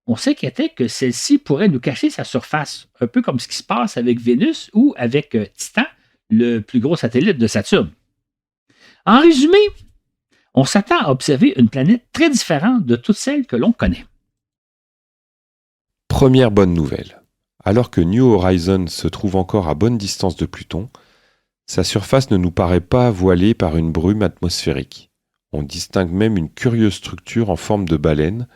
[SPEAKER 2] on s'inquiétait que celle-ci pourrait nous cacher sa surface, un peu comme ce qui se passe avec Vénus ou avec Titan, le plus gros satellite de Saturne. En résumé, on s'attend à observer une planète très différente de toutes celles que l'on connaît.
[SPEAKER 3] Première bonne nouvelle. Alors que New Horizons se trouve encore à bonne distance de Pluton, sa surface ne nous paraît pas voilée par une brume atmosphérique. On distingue même une curieuse structure en forme de baleine,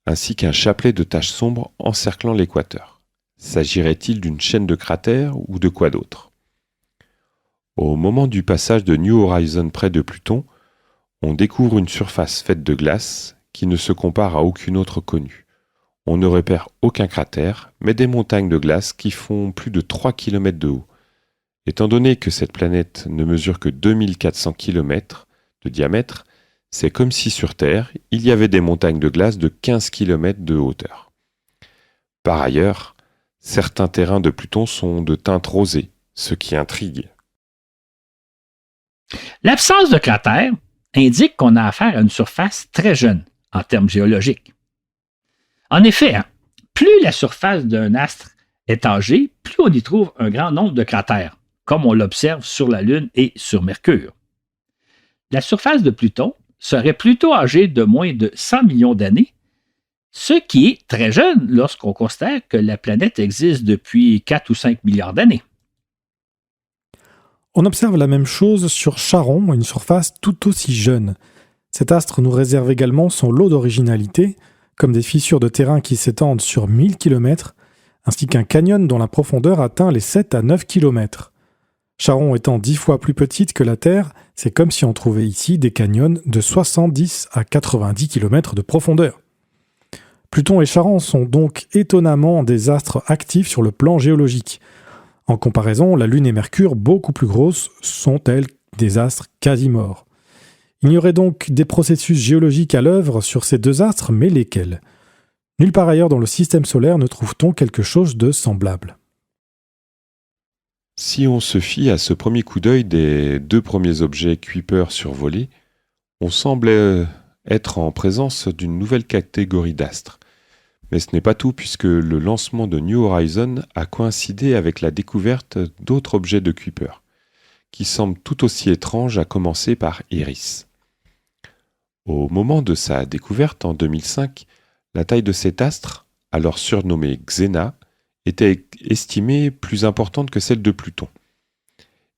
[SPEAKER 3] ainsi qu'un chapelet de taches sombres encerclant l'équateur. S'agirait-il d'une chaîne de cratères ou de quoi d'autre? Au moment du passage de New Horizons près de Pluton, on découvre une surface faite de glace qui ne se compare à aucune autre connue. On ne repère aucun cratère, mais des montagnes de glace qui font plus de 3 km de haut. Étant donné que cette planète ne mesure que 2400 km de diamètre, c'est comme si sur Terre, il y avait des montagnes de glace de 15 km de hauteur. Par ailleurs, certains terrains de Pluton sont de teinte rosée, ce qui intrigue.
[SPEAKER 2] L'absence de cratères indique qu'on a affaire à une surface très jeune en termes géologiques. En effet, plus la surface d'un astre est âgée, plus on y trouve un grand nombre de cratères, comme on l'observe sur la Lune et sur Mercure. La surface de Pluton serait plutôt âgé de moins de 100 millions d'années, ce qui est très jeune lorsqu'on considère que la planète existe depuis 4 ou 5 milliards d'années.
[SPEAKER 1] On observe la même chose sur Charon, une surface tout aussi jeune. Cet astre nous réserve également son lot d'originalité, comme des fissures de terrain qui s'étendent sur 1000 km, ainsi qu'un canyon dont la profondeur atteint les 7 à 9 km. Charon étant 10 fois plus petite que la Terre, c'est comme si on trouvait ici des canyons de 70 à 90 km de profondeur. Pluton et Charon sont donc étonnamment des astres actifs sur le plan géologique. En comparaison, la Lune et Mercure, beaucoup plus grosses, sont elles des astres quasi morts. Il y aurait donc des processus géologiques à l'œuvre sur ces deux astres, mais lesquels ? Nulle part ailleurs dans le système solaire ne trouve-t-on quelque chose de semblable.
[SPEAKER 3] Si on se fie à ce premier coup d'œil des deux premiers objets Kuiper survolés, on semble être en présence d'une nouvelle catégorie d'astres. Mais ce n'est pas tout puisque le lancement de New Horizons a coïncidé avec la découverte d'autres objets de Kuiper, qui semblent tout aussi étranges, à commencer par Eris. Au moment de sa découverte en 2005, la taille de cet astre, alors surnommé Xena, était estimée plus importante que celle de Pluton.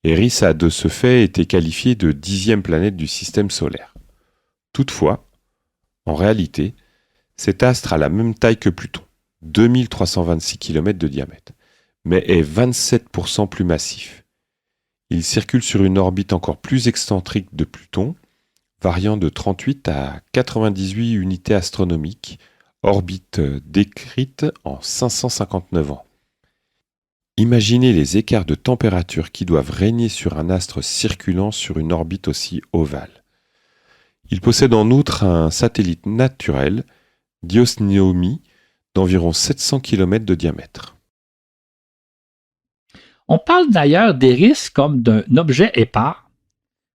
[SPEAKER 3] Eris a de ce fait été qualifiée de 10e planète du système solaire. Toutefois, en réalité, cet astre a la même taille que Pluton, 2326 km de diamètre, mais est 27% plus massif. Il circule sur une orbite encore plus excentrique de Pluton, variant de 38 à 98 unités astronomiques, orbite décrite en 559 ans. Imaginez les écarts de température qui doivent régner sur un astre circulant sur une orbite aussi ovale. Il possède en outre un satellite naturel, Diosnomi, d'environ 700 km de diamètre.
[SPEAKER 2] On parle d'ailleurs d'Eris comme d'un objet épars,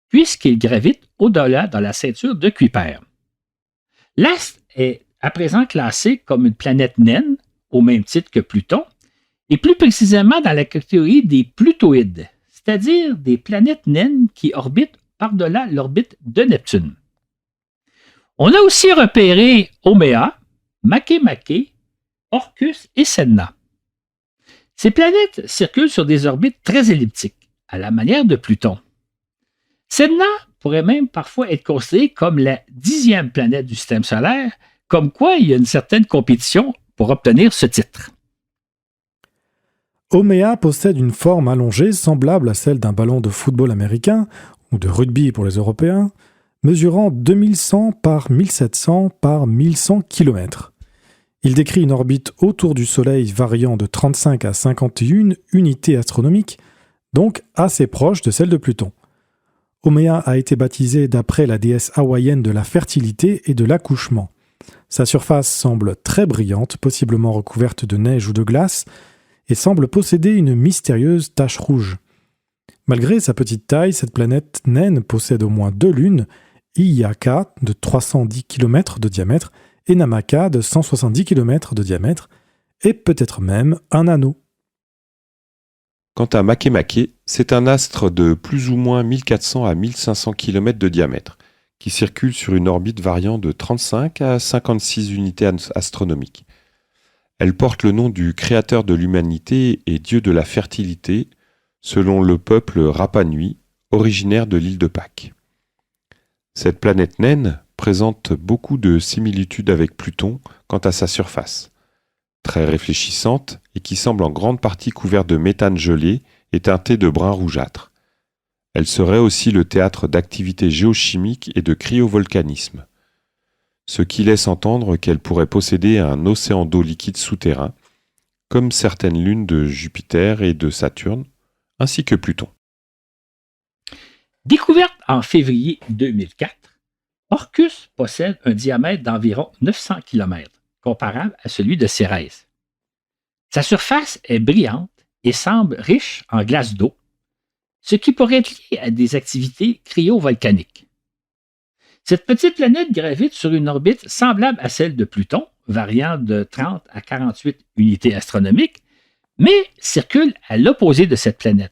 [SPEAKER 2] puisqu'il gravite au-delà de la ceinture de Kuiper. L'astre est à présent classé comme une planète naine, au même titre que Pluton, et plus précisément dans la catégorie des plutoïdes, c'est-à-dire des planètes naines qui orbitent par-delà l'orbite de Neptune. On a aussi repéré Haumea, Makemake, Orcus et Sedna. Ces planètes circulent sur des orbites très elliptiques, à la manière de Pluton. Sedna pourrait même parfois être considérée comme la 10e planète du système solaire, comme quoi il y a une certaine compétition pour obtenir ce titre.
[SPEAKER 1] Haumea possède une forme allongée semblable à celle d'un ballon de football américain, ou de rugby pour les Européens, mesurant 2100 par 1700 par 1100 km. Il décrit une orbite autour du Soleil variant de 35 à 51 unités astronomiques, donc assez proche de celle de Pluton. Haumea a été baptisée d'après la déesse hawaïenne de la fertilité et de l'accouchement. Sa surface semble très brillante, possiblement recouverte de neige ou de glace, et semble posséder une mystérieuse tache rouge. Malgré sa petite taille, cette planète naine possède au moins deux lunes, Iyaka de 310 km de diamètre et Namaka de 170 km de diamètre, et peut-être même un anneau.
[SPEAKER 3] Quant à Makemake, c'est un astre de plus ou moins 1400 à 1500 km de diamètre, qui circule sur une orbite variant de 35 à 56 unités astronomiques. Elle porte le nom du créateur de l'humanité et dieu de la fertilité, selon le peuple Rapa Nui, originaire de l'île de Pâques. Cette planète naine présente beaucoup de similitudes avec Pluton quant à sa surface, très réfléchissante et qui semble en grande partie couverte de méthane gelé et teintée de brun rougeâtre. Elle serait aussi le théâtre d'activités géochimiques et de cryovolcanisme, ce qui laisse entendre qu'elle pourrait posséder un océan d'eau liquide souterrain, comme certaines lunes de Jupiter et de Saturne, ainsi que Pluton.
[SPEAKER 2] Découverte en février 2004, Orcus possède un diamètre d'environ 900 km, comparable à celui de Cérès. Sa surface est brillante et semble riche en glace d'eau, ce qui pourrait être lié à des activités cryovolcaniques. Cette petite planète gravite sur une orbite semblable à celle de Pluton, variant de 30 à 48 unités astronomiques, mais circule à l'opposé de cette planète.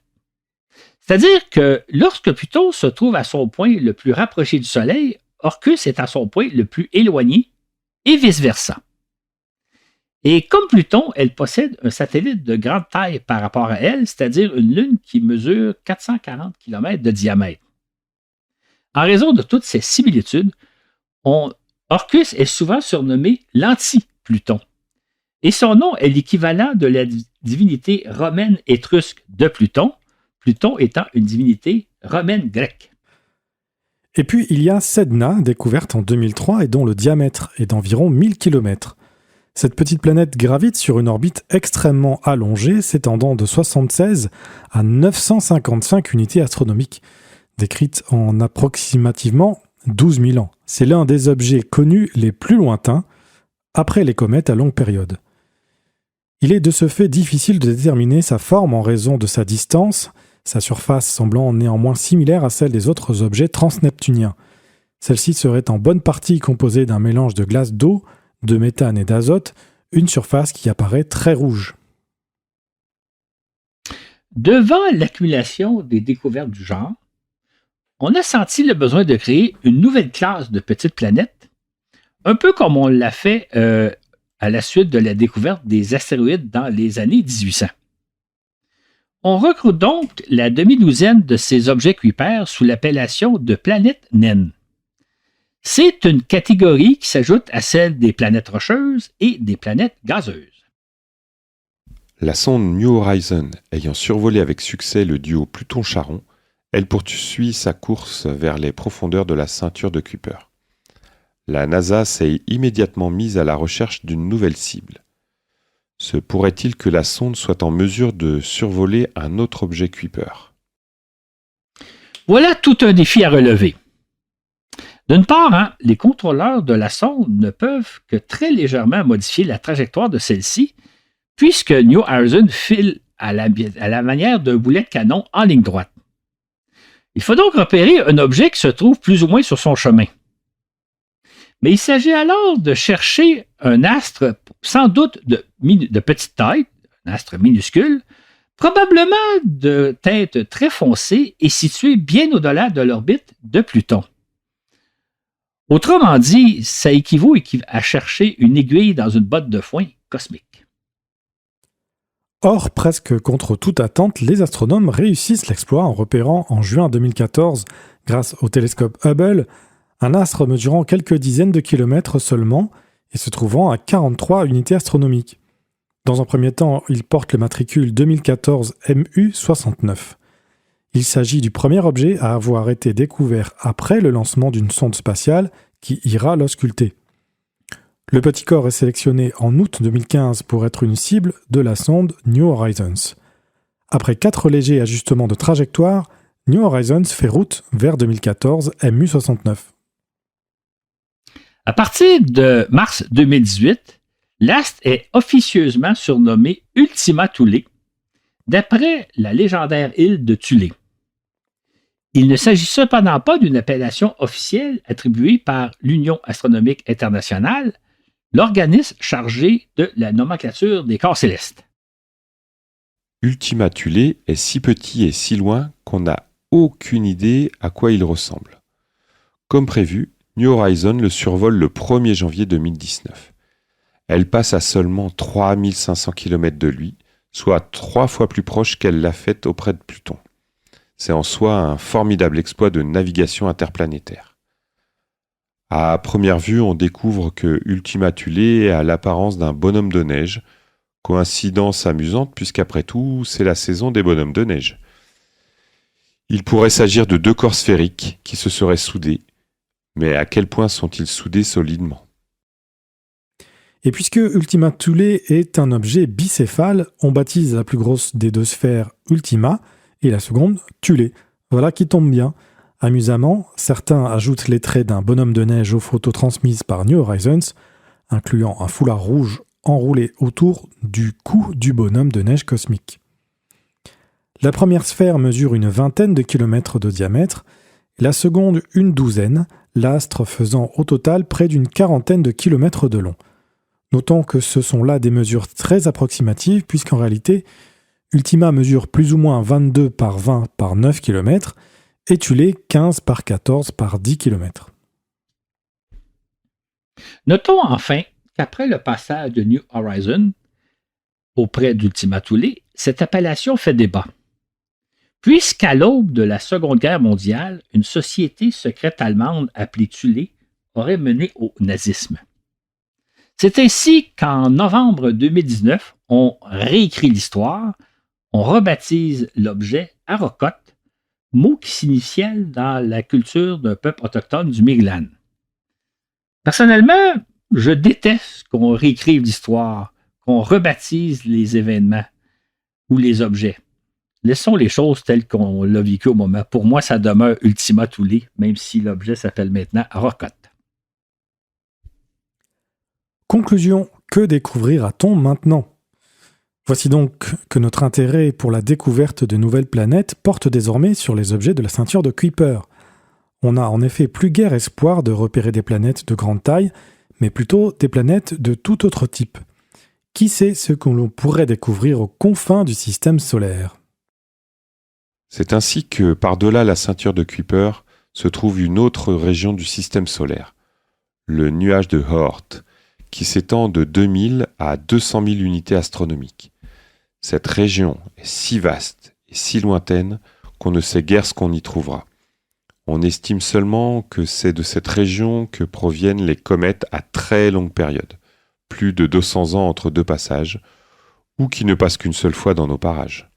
[SPEAKER 2] C'est-à-dire que lorsque Pluton se trouve à son point le plus rapproché du Soleil, Orcus est à son point le plus éloigné et vice-versa. Et comme Pluton, elle possède un satellite de grande taille par rapport à elle, c'est-à-dire une Lune qui mesure 440 km de diamètre. En raison de toutes ces similitudes, Orcus est souvent surnommé l'anti-Pluton. Et son nom est l'équivalent de la divinité romaine étrusque de Pluton, Pluton étant une divinité romaine grecque.
[SPEAKER 1] Et puis il y a Sedna, découverte en 2003 et dont le diamètre est d'environ 1000 km. Cette petite planète gravite sur une orbite extrêmement allongée, s'étendant de 76 à 955 unités astronomiques, décrite en approximativement 12 000 ans. C'est l'un des objets connus les plus lointains, après les comètes à longue période. Il est de ce fait difficile de déterminer sa forme en raison de sa distance, sa surface semblant néanmoins similaire à celle des autres objets transneptuniens. Celle-ci serait en bonne partie composée d'un mélange de glace d'eau, de méthane et d'azote, une surface qui apparaît très rouge.
[SPEAKER 2] Devant l'accumulation des découvertes du genre, on a senti le besoin de créer une nouvelle classe de petites planètes, un peu comme on l'a fait à la suite de la découverte des astéroïdes dans les années 1800. On recrute donc la demi-douzaine de ces objets Kuiper sous l'appellation de planètes naines. C'est une catégorie qui s'ajoute à celle des planètes rocheuses et des planètes gazeuses.
[SPEAKER 3] La sonde New Horizons ayant survolé avec succès le duo Pluton-Charon, elle poursuit sa course vers les profondeurs de la ceinture de Kuiper. La NASA s'est immédiatement mise à la recherche d'une nouvelle cible. Se pourrait-il que la sonde soit en mesure de survoler un autre objet Kuiper ?
[SPEAKER 2] Voilà tout un défi à relever. D'une part, les contrôleurs de la sonde ne peuvent que très légèrement modifier la trajectoire de celle-ci, puisque New Horizons file à la manière d'un boulet de canon en ligne droite. Il faut donc repérer un objet qui se trouve plus ou moins sur son chemin. Mais il s'agit alors de chercher un astre sans doute de petite taille, un astre minuscule, probablement de teinte très foncée et situé bien au-delà de l'orbite de Pluton. Autrement dit, ça équivaut à chercher une aiguille dans une botte de foin cosmique.
[SPEAKER 1] Or, presque contre toute attente, les astronomes réussissent l'exploit en repérant en juin 2014, grâce au télescope Hubble, un astre mesurant quelques dizaines de kilomètres seulement et se trouvant à 43 unités astronomiques. Dans un premier temps, il porte le matricule 2014 MU69. Il s'agit du premier objet à avoir été découvert après le lancement d'une sonde spatiale qui ira l'ausculter. Le petit corps est sélectionné en août 2015 pour être une cible de la sonde New Horizons. Après 4 légers ajustements de trajectoire, New Horizons fait route vers 2014 MU69.
[SPEAKER 2] À partir de mars 2018, l'astre est officieusement surnommé Ultima Thule, d'après la légendaire île de Thule. Il ne s'agit cependant pas d'une appellation officielle attribuée par l'Union astronomique internationale, l'organisme chargé de la nomenclature des corps célestes.
[SPEAKER 3] Ultima Thule est si petit et si loin qu'on n'a aucune idée à quoi il ressemble. Comme prévu, New Horizons le survole le 1er janvier 2019. Elle passe à seulement 3500 km de lui, soit 3 fois plus proche qu'elle l'a faite auprès de Pluton. C'est en soi un formidable exploit de navigation interplanétaire. À première vue, on découvre que Ultima Thule a l'apparence d'un bonhomme de neige, coïncidence amusante puisqu'après tout, c'est la saison des bonhommes de neige. Il pourrait s'agir de 2 corps sphériques qui se seraient soudés, mais à quel point sont-ils soudés solidement ?
[SPEAKER 1] Et puisque Ultima Thule est un objet bicéphale, on baptise la plus grosse des 2 sphères Ultima, et la seconde, Thule. Voilà qui tombe bien. Amusamment, certains ajoutent les traits d'un bonhomme de neige aux photos transmises par New Horizons, incluant un foulard rouge enroulé autour du cou du bonhomme de neige cosmique. La première sphère mesure une vingtaine de kilomètres de diamètre, la seconde une douzaine, l'astre faisant au total près d'une quarantaine de kilomètres de long. Notons que ce sont là des mesures très approximatives puisqu'en réalité, Ultima mesure plus ou moins 22 par 20 par 9 km et Thule 15 par 14 par 10 km.
[SPEAKER 2] Notons enfin qu'après le passage de New Horizons auprès d'Ultima Thule, cette appellation fait débat. Puisqu'à l'aube de la Seconde Guerre mondiale, une société secrète allemande appelée Thule aurait mené au nazisme. C'est ainsi qu'en novembre 2019, on réécrit l'histoire, on rebaptise l'objet Arokot, mot qui signifiait dans la culture d'un peuple autochtone du Mi'kmaq. Personnellement, je déteste qu'on réécrive l'histoire, qu'on rebaptise les événements ou les objets. Laissons les choses telles qu'on l'a vécu au moment. Pour moi, ça demeure Ultima Thule, même si l'objet s'appelle maintenant Arokot.
[SPEAKER 1] Conclusion, que découvrir-t-on maintenant? Voici donc que notre intérêt pour la découverte de nouvelles planètes porte désormais sur les objets de la ceinture de Kuiper. On n'a en effet plus guère espoir de repérer des planètes de grande taille, mais plutôt des planètes de tout autre type. Qui sait ce que l'on pourrait découvrir aux confins du système solaire?
[SPEAKER 3] C'est ainsi que, par-delà la ceinture de Kuiper, se trouve une autre région du système solaire, le nuage de Oort, qui s'étend de 2000 à 200 000 unités astronomiques. Cette région est si vaste et si lointaine qu'on ne sait guère ce qu'on y trouvera. On estime seulement que c'est de cette région que proviennent les comètes à très longue période, plus de 200 ans entre deux passages, ou qui ne passent qu'une seule fois dans nos parages.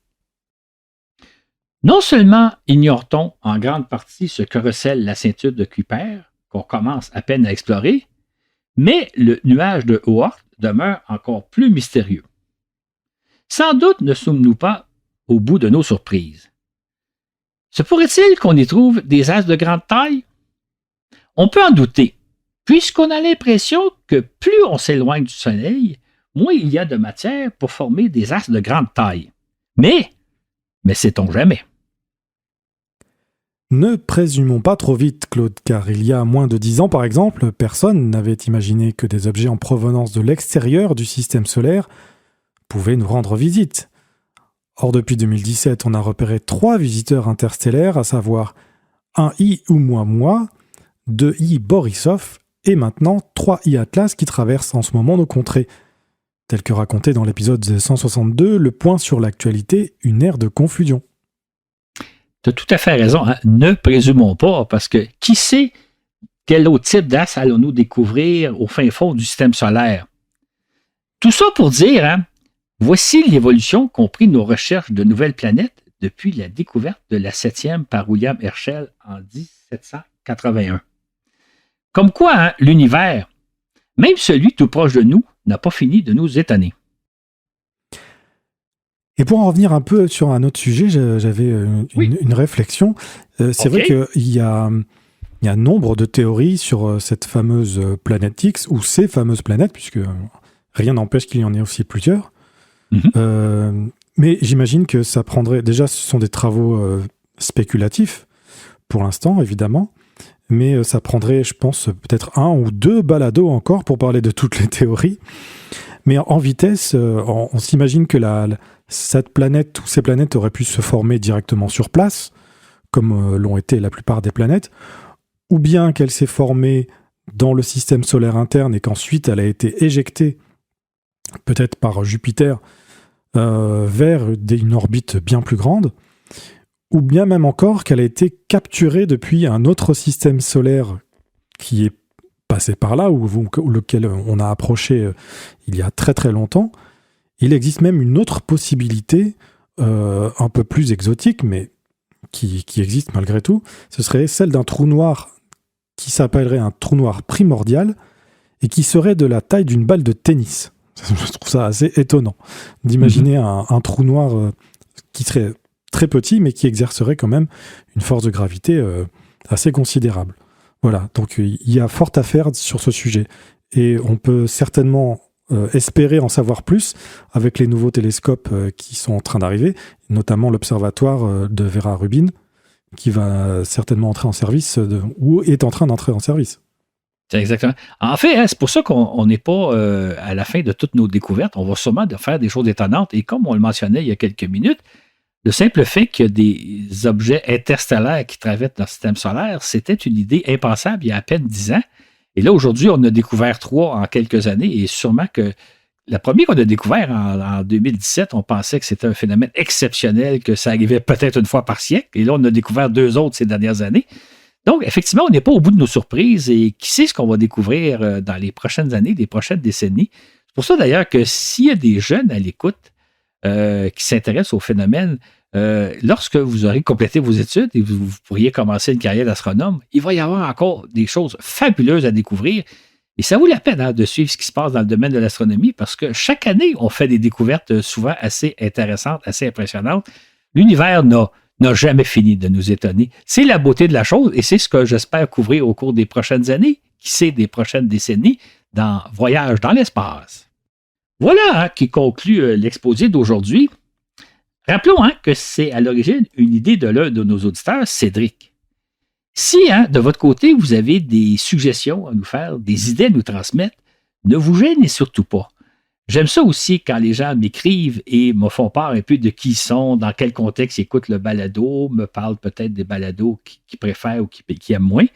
[SPEAKER 2] Non seulement ignore-t-on en grande partie ce que recèle la ceinture de Kuiper, qu'on commence à peine à explorer, mais le nuage de Oort demeure encore plus mystérieux. Sans doute ne sommes-nous pas au bout de nos surprises. Se pourrait-il qu'on y trouve des astres de grande taille? On peut en douter, puisqu'on a l'impression que plus on s'éloigne du Soleil, moins il y a de matière pour former des astres de grande taille. Mais sait-on jamais?
[SPEAKER 1] Ne présumons pas trop vite, Claude, car il y a moins de 10 ans, par exemple, personne n'avait imaginé que des objets en provenance de l'extérieur du système solaire pouvaient nous rendre visite. Or, depuis 2017, on a repéré 3 visiteurs interstellaires, à savoir un I Oumuamua, 2 I Borisov et maintenant 3 I Atlas qui traversent en ce moment nos contrées. Tel que raconté dans l'épisode 162, le point sur l'actualité, une ère de confusion.
[SPEAKER 2] Tu as tout à fait raison. Hein? Ne présumons pas, parce que qui sait quel autre type d'astre allons-nous découvrir au fin fond du système solaire? Tout ça pour dire, hein, voici l'évolution qu'ont pris nos recherches de nouvelles planètes depuis la découverte de la 7e par William Herschel en 1781. Comme quoi, hein, l'univers, même celui tout proche de nous, n'a pas fini de nous étonner.
[SPEAKER 1] Et pour en revenir un peu sur un autre sujet, j'avais une réflexion. C'est vrai qu'il y a nombre de théories sur cette fameuse planète X, ou ces fameuses planètes, puisque rien n'empêche qu'il y en ait aussi plusieurs. Mais j'imagine que ça prendrait... Déjà, ce sont des travaux spéculatifs, pour l'instant, évidemment. Mais ça prendrait, je pense, peut-être 1 ou 2 balados encore pour parler de toutes les théories. Mais en vitesse, on s'imagine que cette planète ou ces planètes auraient pu se former directement sur place, comme l'ont été la plupart des planètes, ou bien qu'elle s'est formée dans le système solaire interne et qu'ensuite elle a été éjectée, peut-être par Jupiter, vers une orbite bien plus grande, ou bien même encore qu'elle a été capturée depuis un autre système solaire qui est passé par là, ou lequel on a approché il y a très très longtemps. Il existe même une autre possibilité, un peu plus exotique, mais qui existe malgré tout. Ce serait celle d'un trou noir qui s'appellerait un trou noir primordial et qui serait de la taille d'une balle de tennis. Je trouve ça assez étonnant d'imaginer un trou noir qui serait très petit, mais qui exercerait quand même une force de gravité assez considérable. Voilà, donc il y a fort à faire sur ce sujet. Et on peut certainement espérer en savoir plus avec les nouveaux télescopes qui sont en train d'arriver, notamment l'observatoire de Vera Rubin, qui va certainement entrer en service, ou est en train d'entrer en service.
[SPEAKER 2] C'est exactement. En fait, hein, c'est pour ça qu'on n'est pas à la fin de toutes nos découvertes. On va sûrement faire des choses étonnantes. Et comme on le mentionnait il y a quelques minutes, le simple fait qu'il y a des objets interstellaires qui traversent notre système solaire, c'était une idée impensable il y a à peine 10 ans. Et là, aujourd'hui, on a découvert 3 en quelques années et sûrement que le premier qu'on a découvert en 2017, on pensait que c'était un phénomène exceptionnel, que ça arrivait peut-être une fois par siècle. Et là, on a découvert 2 autres ces dernières années. Donc, effectivement, on n'est pas au bout de nos surprises et qui sait ce qu'on va découvrir dans les prochaines années, les prochaines décennies. C'est pour ça, d'ailleurs, que s'il y a des jeunes à l'écoute qui s'intéressent au phénomène, lorsque vous aurez complété vos études et vous pourriez commencer une carrière d'astronome, il va y avoir encore des choses fabuleuses à découvrir. Et ça vaut la peine de suivre ce qui se passe dans le domaine de l'astronomie parce que chaque année, on fait des découvertes souvent assez intéressantes, assez impressionnantes. L'univers n'a jamais fini de nous étonner. C'est la beauté de la chose et c'est ce que j'espère couvrir au cours des prochaines années, qui sait des prochaines décennies, dans Voyage dans l'espace. Voilà qui conclut l'exposé d'aujourd'hui. Rappelons que c'est à l'origine une idée de l'un de nos auditeurs, Cédric. Si, de votre côté, vous avez des suggestions à nous faire, des idées à nous transmettre, ne vous gênez surtout pas. J'aime ça aussi quand les gens m'écrivent et me font part un peu de qui ils sont, dans quel contexte ils écoutent le balado, me parlent peut-être des balados qu'ils préfèrent ou qu'ils aiment moins.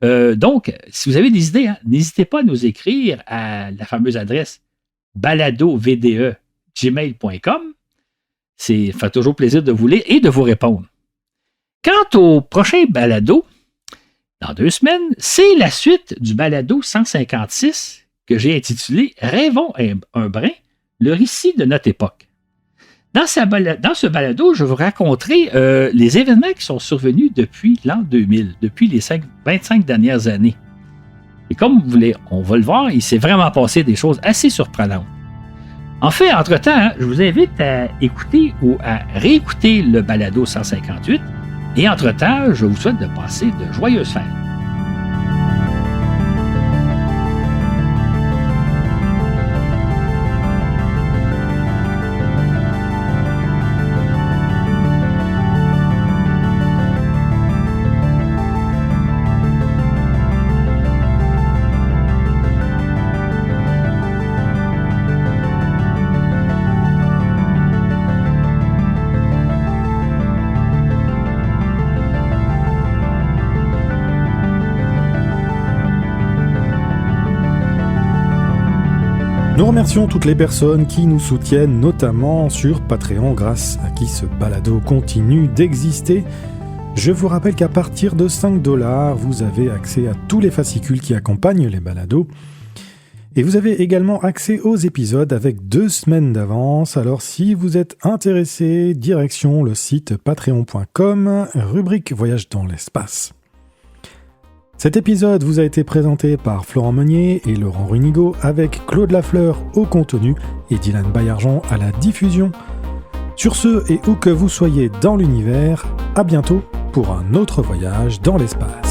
[SPEAKER 2] Donc, si vous avez des idées, n'hésitez pas à nous écrire à la fameuse adresse baladovde@gmail.com. Ça fait toujours plaisir de vous lire et de vous répondre. Quant au prochain balado, dans 2 semaines, c'est la suite du balado 156 que j'ai intitulé « Rêvons un brin, le récit de notre époque ». Dans ce balado, je vous raconterai les événements qui sont survenus depuis l'an 2000, depuis les 25 dernières années. Et comme on va le voir, il s'est vraiment passé des choses assez surprenantes. En fait, entre-temps, je vous invite à écouter ou à réécouter le balado 158. Et entre-temps, je vous souhaite de passer de joyeuses fêtes.
[SPEAKER 1] Nous remercions toutes les personnes qui nous soutiennent, notamment sur Patreon, grâce à qui ce balado continue d'exister. Je vous rappelle qu'à partir de 5$, vous avez accès à tous les fascicules qui accompagnent les balados. Et vous avez également accès aux épisodes avec 2 semaines d'avance. Alors si vous êtes intéressé, direction le site patreon.com, rubrique Voyage dans l'espace. Cet épisode vous a été présenté par Florent Meunier et Laurent Runigo avec Claude Lafleur au contenu et Dylan Baillargeon à la diffusion. Sur ce, et où que vous soyez dans l'univers, à bientôt pour un autre voyage dans l'espace.